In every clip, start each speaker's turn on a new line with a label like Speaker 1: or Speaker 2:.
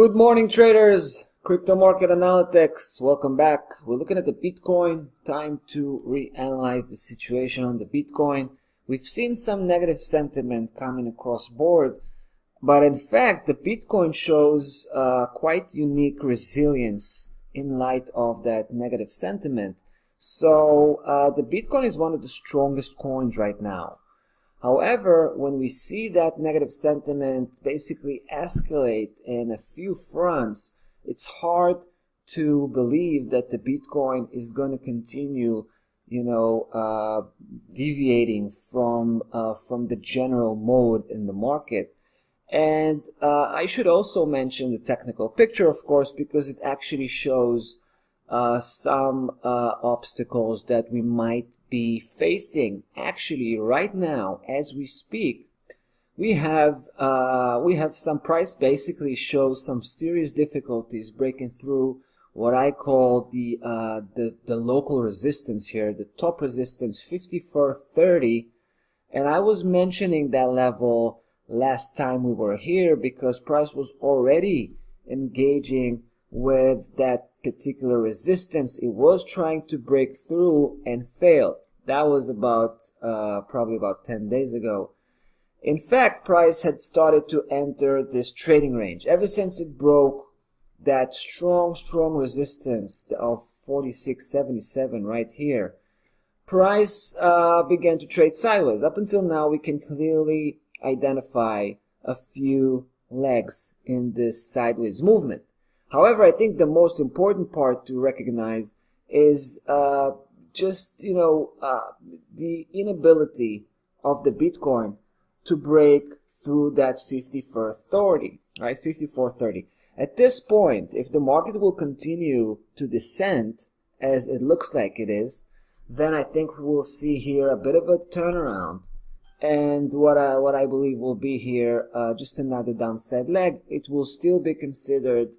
Speaker 1: Good morning, traders. Crypto market analytics. Welcome back. We're looking at the Bitcoin. Time to reanalyze the situation on the Bitcoin. We've seen some negative sentiment coming across board, but in fact, the Bitcoin shows quite unique resilience in light of that negative sentiment. So the Bitcoin is one of the strongest coins right now. However, when we see that negative sentiment basically escalate in a few fronts, it's hard to believe that the Bitcoin is going to continue, deviating from the general mode in the market. And I should also mention the technical picture, of course, because it actually shows some obstacles that we might be facing. Actually, right now, as we speak, we have some price basically shows some serious difficulties breaking through what I call the local resistance here, the top resistance 5430, and I was mentioning that level last time we were here because price was already engaging with that particular resistance. It was trying to break through and failed. That was about probably about 10 days ago. In fact, price had started to enter this trading range ever since it broke that strong resistance of 46.77 right here. Price began to trade sideways. Up until now, we can clearly identify a few legs in this sideways movement. However, I think the most important part to recognize is the inability of the Bitcoin to break through that 5430, right? 5430. At this point, if the market will continue to descend as it looks like it is, then I think we will see here a bit of a turnaround. And what I believe will be here just another downside leg. It will still be considered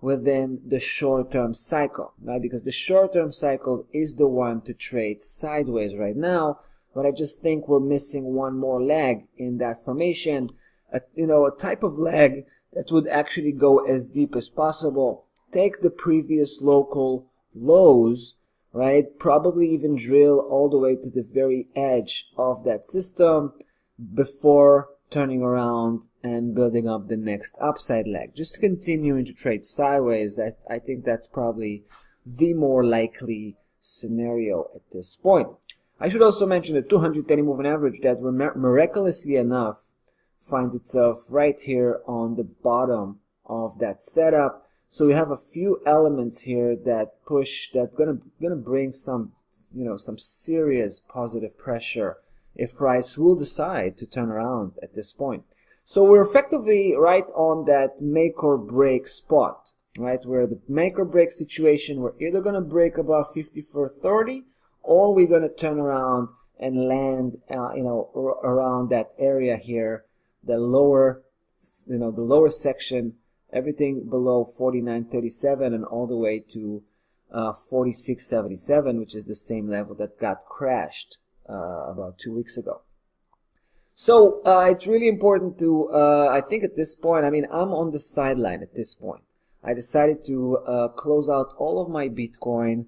Speaker 1: within the short-term cycle, right? Because the short-term cycle is the one to trade sideways right now, but I just think we're missing one more leg in that formation, a type of leg that would actually go as deep as possible, take the previous local lows, right? Probably even drill all the way to the very edge of that system before turning around and building up the next upside leg. Just continuing to trade sideways, I think that's probably the more likely scenario at this point. I should also mention the 230 moving average that miraculously enough finds itself right here on the bottom of that setup. So we have a few elements here that gonna bring some serious positive pressure if price will decide to turn around at this point. So we're effectively right on that make or break spot, right? Where the make or break situation, we're either going to break above 5430 or we're going to turn around and land, around that area here, the lower section, everything below 49.37 and all the way to 46.77, which is the same level that got crashed about 2 weeks ago. So it's really important to, I think at this point, I'm on the sideline at this point. I decided to close out all of my Bitcoin,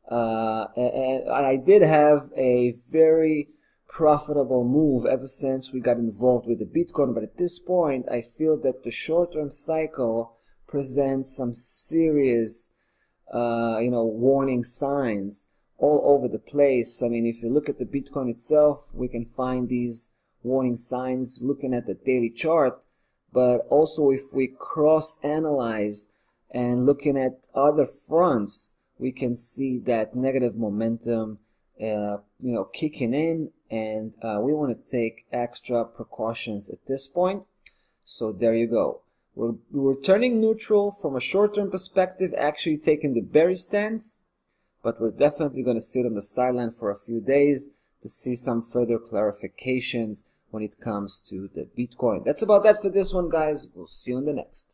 Speaker 1: and I did have a very profitable move ever since we got involved with the Bitcoin, but at this point, I feel that the short-term cycle presents some serious, warning signs all over the place. If you look at the Bitcoin itself, we can find these warning signs looking at the daily chart, but also if we cross-analyze and looking at other fronts, we can see that negative momentum, kicking in, and we want to take extra precautions at this point. So there you go. We're turning neutral from a short-term perspective, actually taking the bearish stance, but we're definitely going to sit on the sideline for a few days to see some further clarifications when it comes to the Bitcoin. That's about that for this one, guys. We'll see you in the next.